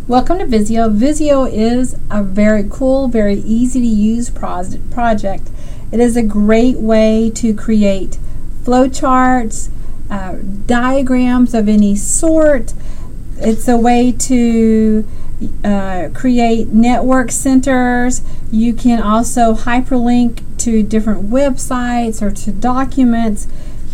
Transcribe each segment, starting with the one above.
Welcome to Visio. Visio is a very cool, very easy to use project. It is a great way to create flowcharts, diagrams of any sort. It's a way to create network centers. You can also hyperlink to different websites or to documents.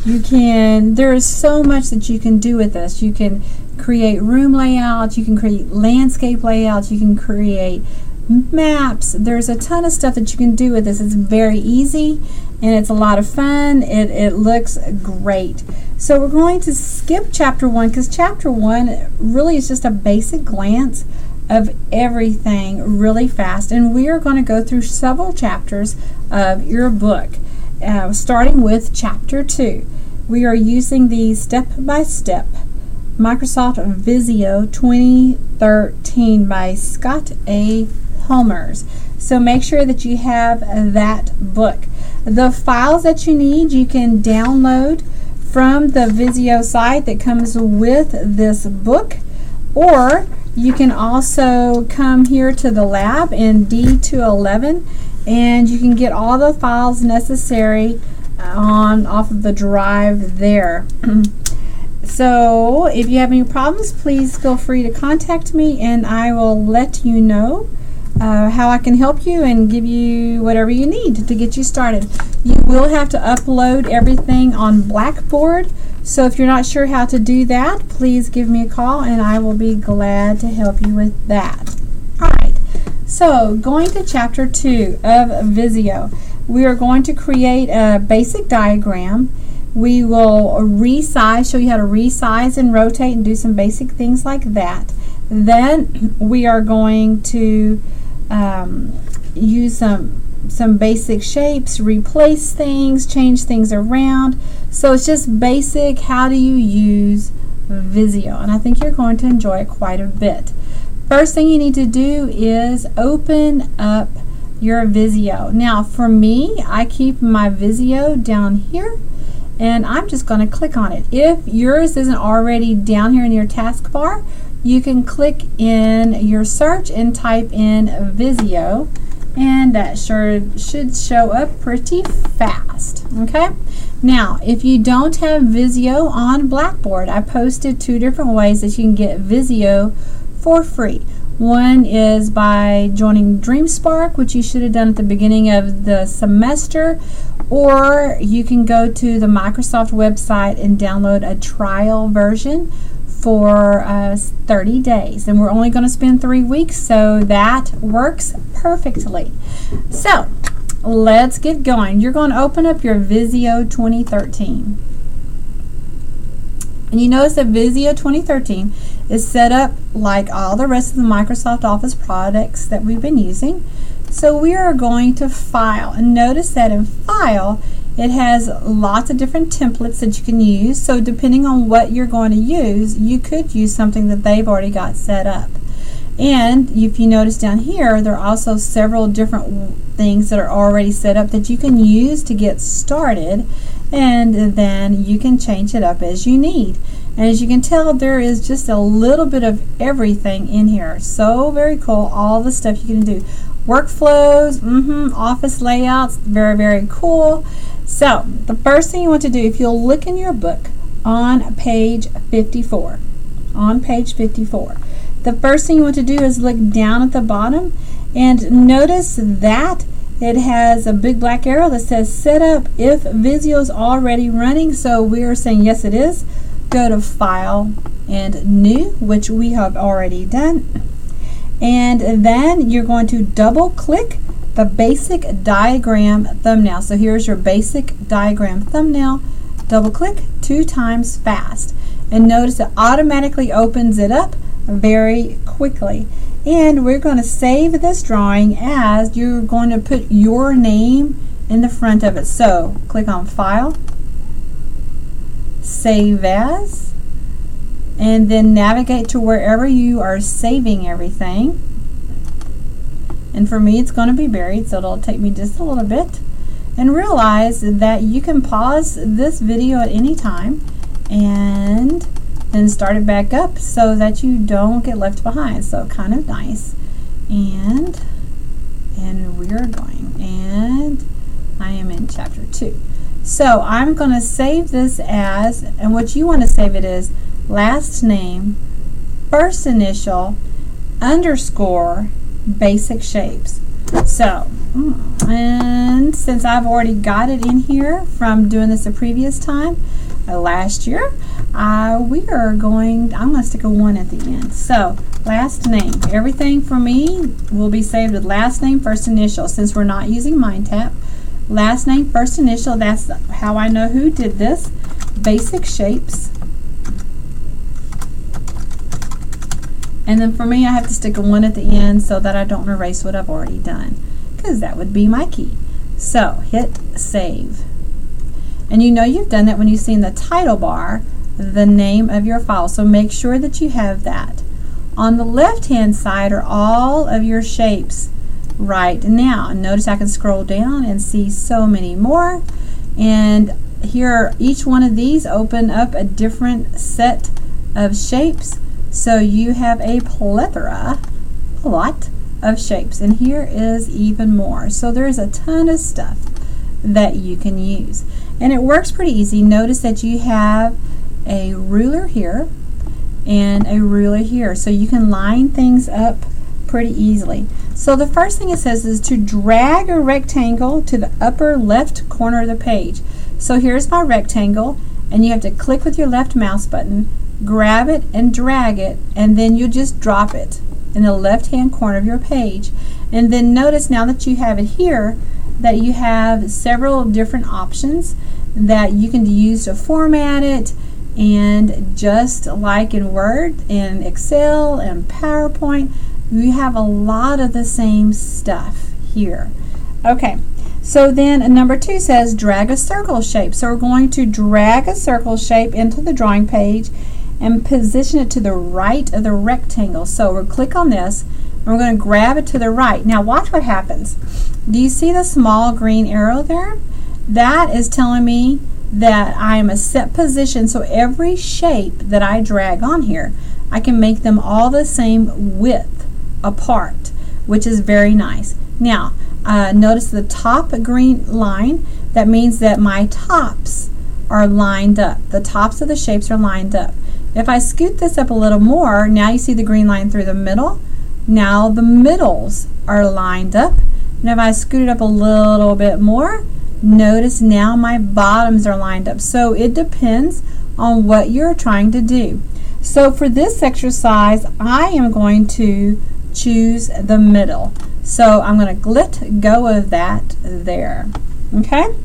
There's so much that you can do with this. You can create room layouts, you can create landscape layouts, you can create maps. There's a ton of stuff that you can do with this. It's very easy and it's a lot of fun. It looks great. So we're going to skip chapter 1 because chapter 1 really is just a basic glance of everything really fast, and we are going to go through several chapters of your book, starting with chapter 2. We are using the step-by-step Microsoft Visio 2013 by Scott A. Helmers. So make sure that you have that book. The files that you need you can download from the Visio site that comes with this book, or you can also come here to the lab in D211 and you can get all the files necessary off of the drive there. So if you have any problems, please feel free to contact me and I will let you know how I can help you and give you whatever you need to get you started. You will have to upload everything on Blackboard, so if you're not sure how to do that, please give me a call and I will be glad to help you with that. Alright, so going to chapter 2 of Visio, we are going to create a basic diagram. We will show you how to resize and rotate and do some basic things like that. Then we are going to use some basic shapes, replace things, change things around. So it's just basic, how do you use Visio? And I think you're going to enjoy it quite a bit. First thing you need to do is open up your Visio. Now for me, I keep my Visio down here and I'm just going to click on it. If yours isn't already down here in your taskbar, you can click in your search and type in Visio, and that should show up pretty fast. Okay, now if you don't have Visio on Blackboard, I posted 2 different ways that you can get Visio for free. One is by joining DreamSpark, which you should have done at the beginning of the semester, or you can go to the Microsoft website and download a trial version for 30 days. And we're only going to spend 3 weeks, so that works perfectly. So let's get going. You're going to open up your Visio 2013. And you notice that Visio 2013 is set up like all the rest of the Microsoft Office products that we've been using. So we are going to File, and notice that in File it has lots of different templates that you can use. So depending on what you're going to use, you could use something that they've already got set up. And if you notice down here, there are also several different things that are already set up that you can use to get started, and then you can change it up as you need. And as you can tell, there is just a little bit of everything in here. So very cool, all the stuff you can do. Workflows, office layouts, very, very cool. So the first thing you want to do, if you'll look in your book on page 54, the first thing you want to do is look down at the bottom and notice that it has a big black arrow that says set up if Visio is already running. So we are saying yes, it is. Go to File and New, which we have already done. And then you're going to double click the basic diagram thumbnail. So here's your basic diagram thumbnail. Double click 2 times fast. And notice it automatically opens it up very quickly. And we're going to save this drawing as you're going to put your name in the front of it. So click on File, Save As, and then navigate to wherever you are saving everything. And for me, it's going to be buried, so it'll take me just a little bit. And realize that you can pause this video at any time and then start it back up so that you don't get left behind. So kind of nice. And we're going, and I am in chapter 2. So I'm going to save this as, and what you want to save it is last name, first initial, underscore, basic shapes. So, and since I've already got it in here from doing this the previous time, last year, I'm going to stick a 1 at the end. So, last name. Everything for me will be saved with last name, first initial. Since we're not using MindTap, last name, first initial, that's how I know who did this. Basic shapes. And then for me, I have to stick a 1 at the end so that I don't erase what I've already done, because that would be my key. So, hit save. And you know you've done that when you see in the title bar the name of your file. So make sure that you have that. On the left-hand side are all of your shapes right now. And notice I can scroll down and see so many more. And here, each one of these open up a different set of shapes. So you have a plethora, a lot of shapes. And here is even more. So there's a ton of stuff that you can use. And it works pretty easy. Notice that you have a ruler here and a ruler here. So you can line things up pretty easily. So the first thing it says is to drag a rectangle to the upper left corner of the page. So here's my rectangle, and you have to click with your left mouse button, grab it and drag it, and then you just drop it in the left hand corner of your page. And then notice now that you have it here that you have several different options that you can use to format it, and just like in Word and Excel and PowerPoint, you have a lot of the same stuff here. Okay, so then number 2 says drag a circle shape. So we're going to drag a circle shape into the drawing page and position it to the right of the rectangle. So we'll click on this and we're going to grab it to the right. Now watch what happens. Do you see the small green arrow there? That is telling me that I am a set position, so every shape that I drag on here, I can make them all the same width apart, which is very nice. Now, notice the top green line. That means that my tops are lined up. The tops of the shapes are lined up. If I scoot this up a little more, now you see the green line through the middle. Now the middles are lined up. And if I scoot it up a little bit more, notice now my bottoms are lined up. So it depends on what you're trying to do. So for this exercise, I am going to choose the middle. So I'm going to let go of that there. Okay?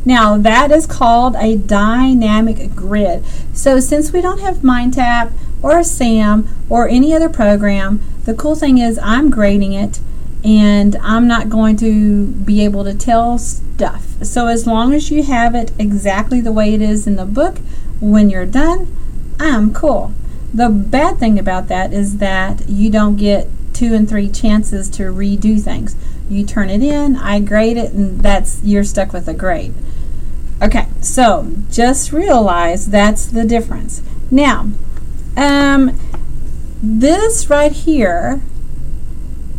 Now that is called a dynamic grid. So since we don't have MindTap or SAM or any other program, the cool thing is I'm grading it, and I'm not going to be able to tell stuff. So as long as you have it exactly the way it is in the book, when you're done, I'm cool. The bad thing about that is that you don't get 2 and 3 chances to redo things. You turn it in, I grade it, and you're stuck with a grade. Okay, so just realize that's the difference. Now, this right here,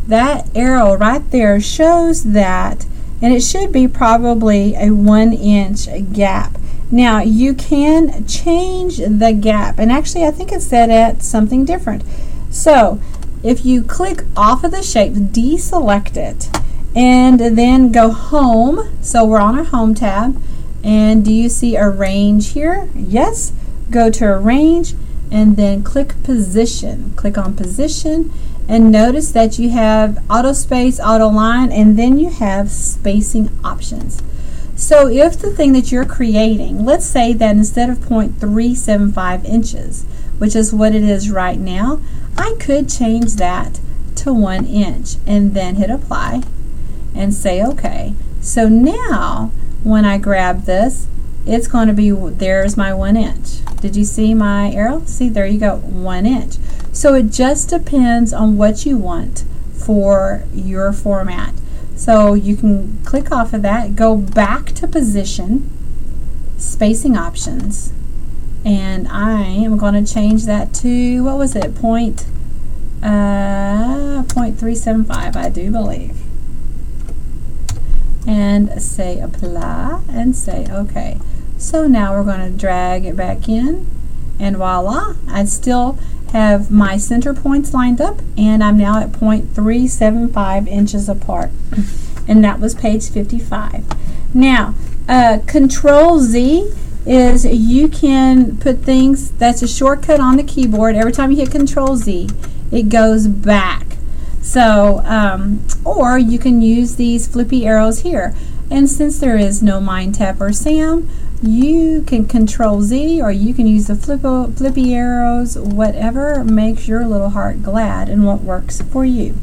that arrow right there shows that, and it should be probably a 1-inch gap. Now you can change the gap, and actually I think it's set at something different. So if you click off of the shape, deselect it, and then go home. So we're on our home tab, and do you see arrange here? Yes. Go to arrange and then click position. Click on position, and notice that you have auto space, auto line, and then you have spacing options. So if the thing that you're creating, let's say that instead of 0.375 inches, which is what it is right now, I could change that to 1 inch and then hit apply and say okay. So now when I grab this, it's going to be, there's my 1 inch. Did you see my arrow? See, there you go, 1 inch. So it just depends on what you want for your format. So you can click off of that, go back to position, spacing options, and I am going to change that to, what was it, 0.375, I do believe. And say apply and say OK. So now we're going to drag it back in, and voila, I still have my center points lined up, and I'm now at 0.375 inches apart. And that was page 55. Now, Control Z is you can put things, that's a shortcut on the keyboard. Every time you hit Control Z, it goes back. So, or you can use these flippy arrows here. And since there is no Mind Tap or Sam, you can Control Z, or you can use the flippy arrows, whatever makes your little heart glad and what works for you.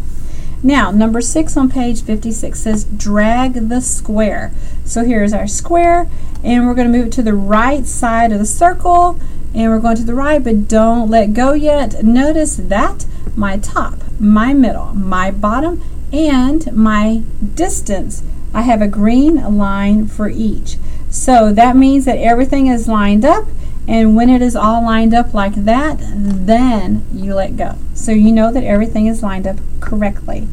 Now, number 6 on page 56 says drag the square. So here's our square, and we're going to move it to the right side of the circle, and we're going to the right, but don't let go yet. Notice that my top, my middle, my bottom, and my distance, I have a green line for each. So that means that everything is lined up, and when it is all lined up like that, then you let go. So you know that everything is lined up correctly.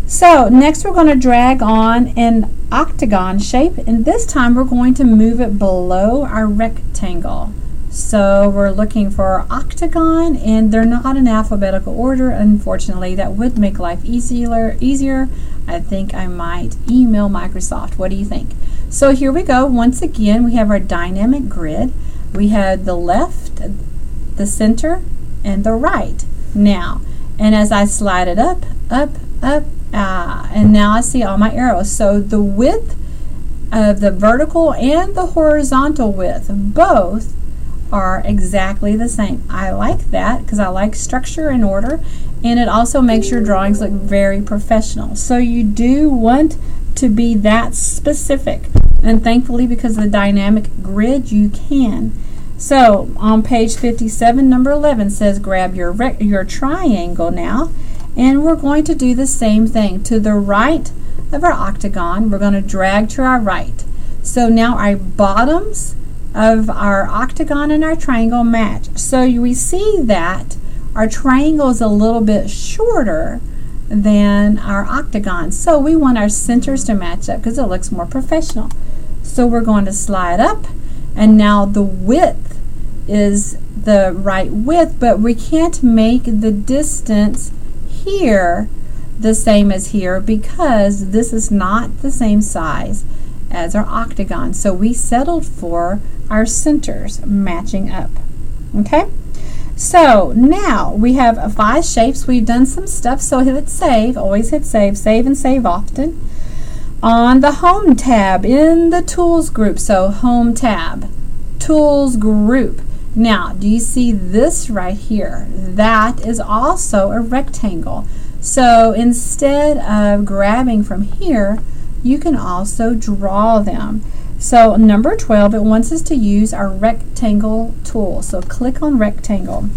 So next we're going to drag on an octagon shape, and this time we're going to move it below our rectangle. So we're looking for octagon, and they're not in alphabetical order, unfortunately. That would make life easier. I think I might email Microsoft. What do you think? So here we go. Once again, we have our dynamic grid. We had the left, the center, and the right. Now, and as I slide it up, and now I see all my arrows. So the width of the vertical and the horizontal width, both are exactly the same. I like that because I like structure and order, and it also makes your drawings look very professional. So you do want to be that specific, and thankfully because of the dynamic grid you can. So on page 57, number 11 says grab your triangle now, and we're going to do the same thing. To the right of our octagon, we're going to drag to our right. So now our bottoms of our octagon and our triangle match. So we see that our triangle is a little bit shorter than our octagon. So we want our centers to match up because it looks more professional. So we're going to slide up, and now the width is the right width, but we can't make the distance here the same as here because this is not the same size as our octagon. So we settled for our centers matching up. Okay? So now we have 5 shapes. We've done some stuff, so hit save. Always hit save. Save and save often. On the Home tab in the Tools group, so Home tab, Tools group. Now, do you see this right here? That is also a rectangle. So instead of grabbing from here, you can also draw them. So number 12, it wants us to use our rectangle tool. So click on rectangle.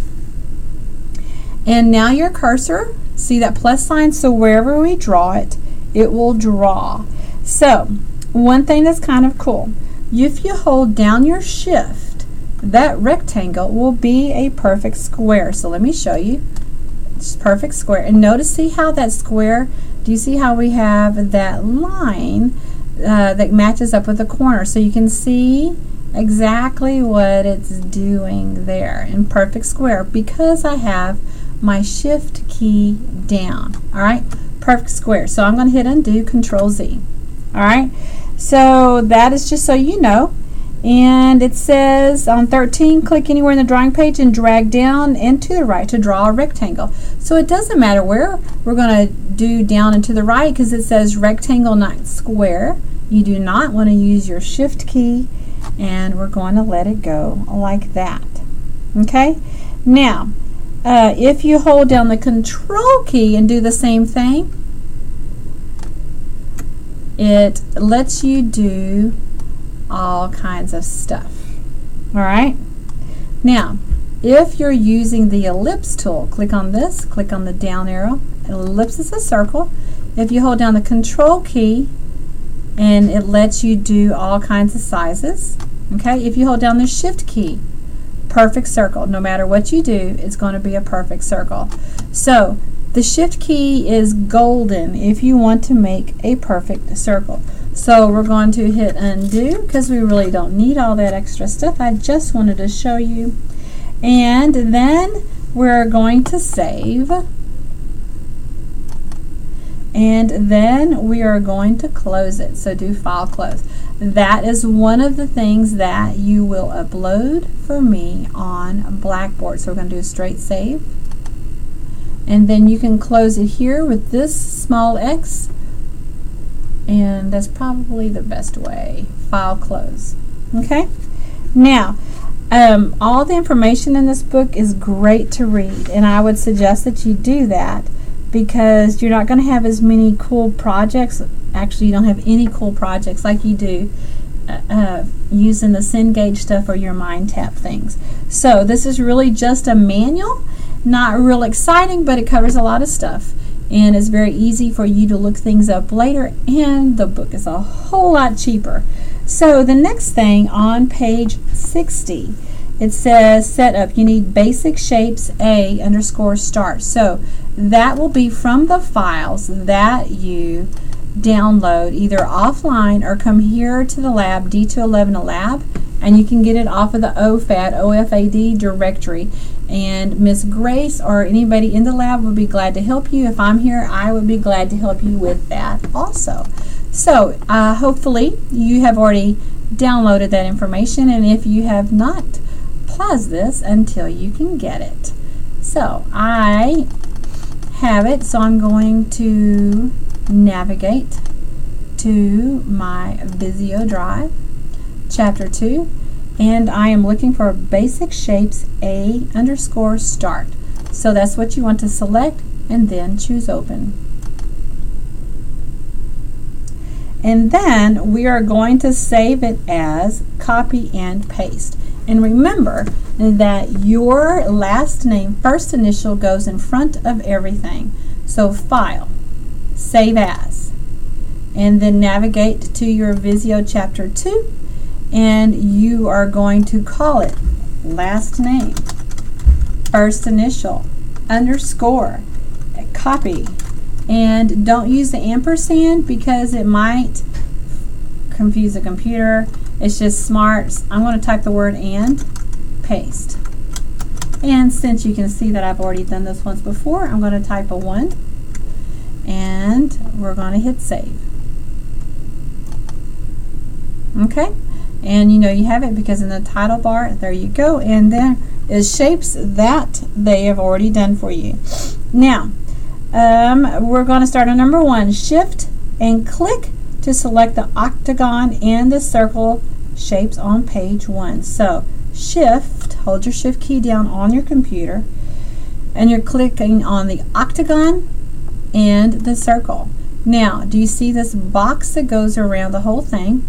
And now your cursor, see that plus sign? So wherever we draw it, it will draw. So one thing that's kind of cool, if you hold down your shift, that rectangle will be a perfect square. So let me show you. It's perfect square. And notice, see how that square, do you see how we have that line that matches up with the corner? So you can see exactly what it's doing there in perfect square because I have my shift key down. All right, perfect square. So I'm going to hit undo, Control Z. All right, so that is just so you know. And it says on 13, click anywhere in the drawing page and drag down and to the right to draw a rectangle. So it doesn't matter where we're going to do down and to the right because it says rectangle, not square. You do not want to use your shift key, and we're going to let it go like that. Okay? Now, if you hold down the Control key and do the same thing, it lets you do all kinds of stuff. All right? Now, if you're using the ellipse tool, click on this, click on the down arrow. Ellipse is a circle. If you hold down the Control key, and it lets you do all kinds of sizes. Okay? If you hold down the Shift key, perfect circle. No matter what you do, it's going to be a perfect circle. So the shift key is golden if you want to make a perfect circle. So we're going to hit undo because we really don't need all that extra stuff. I just wanted to show you. And then we're going to save. And then we are going to close it. So do file close. That is one of the things that you will upload for me on Blackboard. So we're going to do a straight save. And then you can close it here with this small X. And that's probably the best way. File close. Okay? Now, all the information in this book is great to read. And I would suggest that you do that, because you're not going to have as many cool projects. Actually, you don't have any cool projects like you do using the Cengage stuff or your MindTap things. So this is really just a manual. Not real exciting, but it covers a lot of stuff. And it's very easy for you to look things up later. And the book is a whole lot cheaper. So the next thing on page 60, it says setup. You need basic shapes A_start. So that will be from the files that you download either offline or come here to the lab, D211 lab, and you can get it off of the OFAD directory. And Miss Grace or anybody in the lab would be glad to help you. If I'm here, I would be glad to help you with that also. So hopefully you have already downloaded that information, and if you have not, pause this until you can get it. So I have it, so I'm going to navigate to my Visio drive, chapter 2, and I am looking for basic shapes A_start. So that's what you want to select and then choose open. And then we are going to save it as copy and paste. And remember that your last name, first initial, goes in front of everything. So file, save as, and then navigate to your Visio chapter 2, and you are going to call it last name, first initial, underscore, copy. And don't use the ampersand because it might confuse the computer. It's just smart. I'm going to type the word and paste. And since you can see that I've already done this once before, I'm going to type a 1 and we're going to hit save. Okay, and you know you have it because in the title bar, there you go, and there is shapes that they have already done for you. Now we're going to start on number 1. Shift and click to select the octagon and the circle shapes on page 1. So shift, hold your shift key down on your computer, and you're clicking on the octagon and the circle. Now, do you see this box that goes around the whole thing?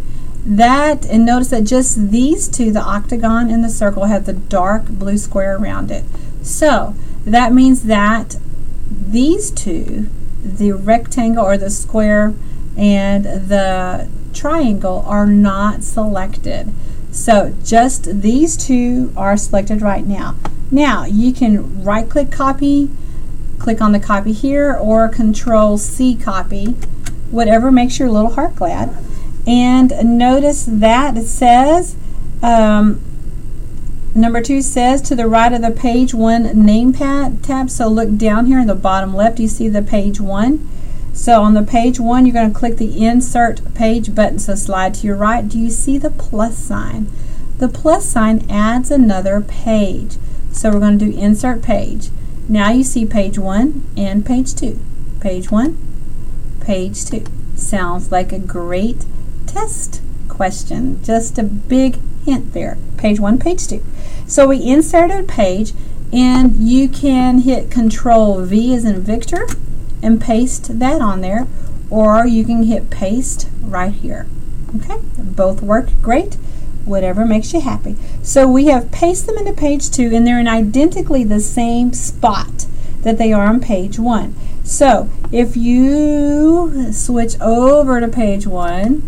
That, and notice that just these two, the octagon and the circle, have the dark blue square around it. So that means that these two, the rectangle or the square and the triangle, are not selected. So just these two are selected right now. Now you can right click copy, click on the copy here, or Control C copy, whatever makes your little heart glad. And notice that it says number 2 says to the right of the page 1 name tab. So look down here in the bottom left, you see the page 1. So on the page 1, you're going to click the insert page button. So slide to your right. Do you see the plus sign? The plus sign adds another page. So we're going to do insert page. Now you see page 1 and page 2. Page 1, page 2. Sounds like a great test question. Just a big hint there. Page 1, page 2. So we inserted a page, and you can hit Control V as in Victor and paste that on there, or you can hit paste right here. Okay, both work great, whatever makes you happy. So we have pasted them into page 2, and they're in identically the same spot that they are on page 1. So if you switch over to page 1,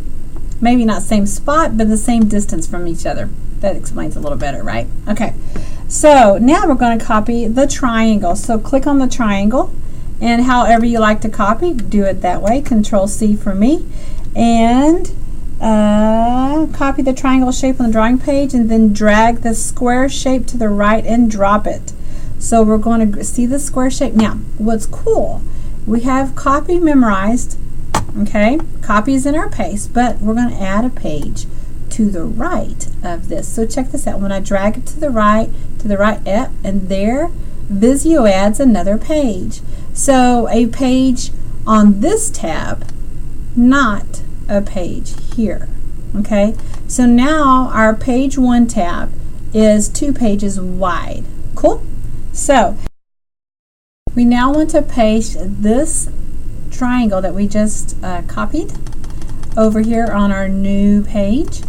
maybe not same spot, but the same distance from each other. That explains a little better, right? Okay, so now we're going to copy the triangle. So click on the triangle, and however you like to copy, do it that way. Control C for me, and copy the triangle shape on the drawing page, and then drag the square shape to the right and drop it. So we're going to see the square shape. Now, what's cool, we have copy memorized, okay? Copy is in our paste, but we're going to add a page to the right of this. So check this out. When I drag it to the right, and there, Visio adds another page. So a page on this tab, not a page here. Okay, so now our page 1 tab is 2 pages wide. Cool. So we now want to paste this triangle that we just copied over here on our new page,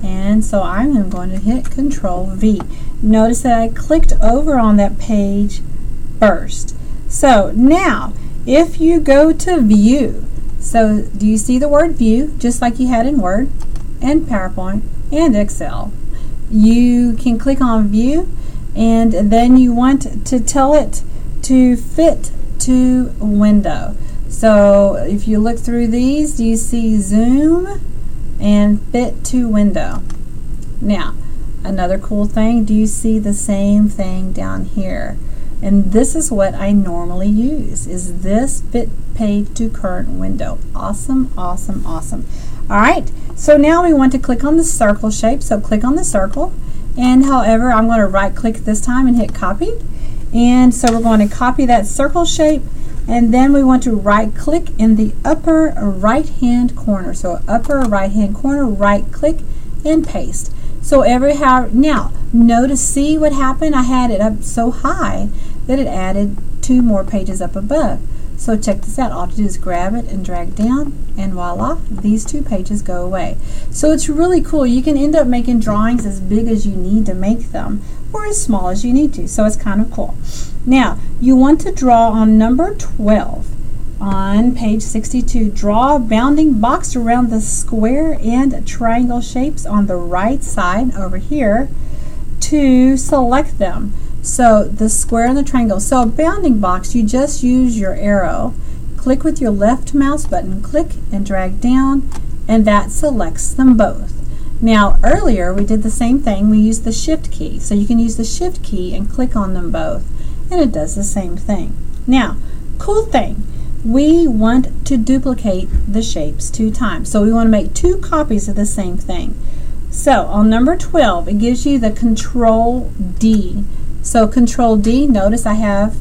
and so I'm going to hit Control V. Notice that I clicked over on that page first. So now if you go to View, so do you see the word View just like you had in Word and PowerPoint and Excel? You can click on View, and then you want to tell it to fit to window. So if you look through these, do you see Zoom and fit to window? Now, another cool thing, do you see the same thing down here? And this is what I normally use, is this fit page to current window. Awesome, awesome, awesome. All right, so now we want to click on the circle shape. So click on the circle, and however, I'm going to right click this time and hit copy. And so we're going to copy that circle shape, and then we want to right click in the upper right hand corner. So upper right hand corner, right click and paste. So now notice, see what happened? I had it up so high that it added 2 more pages up above. So check this out. All I have to do is grab it and drag down, and voila, these 2 pages go away. So it's really cool. You can end up making drawings as big as you need to make them, or as small as you need to. So it's kind of cool. Now, you want to draw on number 12 on page 62. Draw a bounding box around the square and triangle shapes on the right side over here to select them. So the square and the triangle. So a bounding box, you just use your arrow, click with your left mouse button, click and drag down, and that selects them both. Now earlier we did the same thing. We used the shift key. So you can use the shift key and click on them both, and it does the same thing. Now, cool thing, we want to duplicate the shapes 2 times. So we want to make 2 copies of the same thing. So on number 12, it gives you the Control D. So Control D, notice I have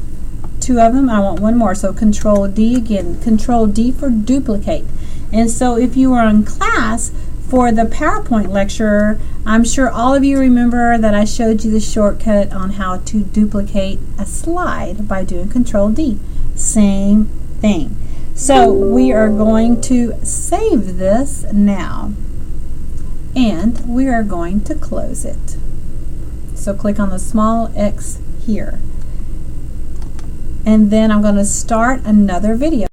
2 of them. I want 1 more. So Control D again. Control D for duplicate. And so if you were in class for the PowerPoint lecture, I'm sure all of you remember that I showed you the shortcut on how to duplicate a slide by doing Control D. Same thing. So we are going to save this now, and we are going to close it. So click on the small X here, and then I'm going to start another video.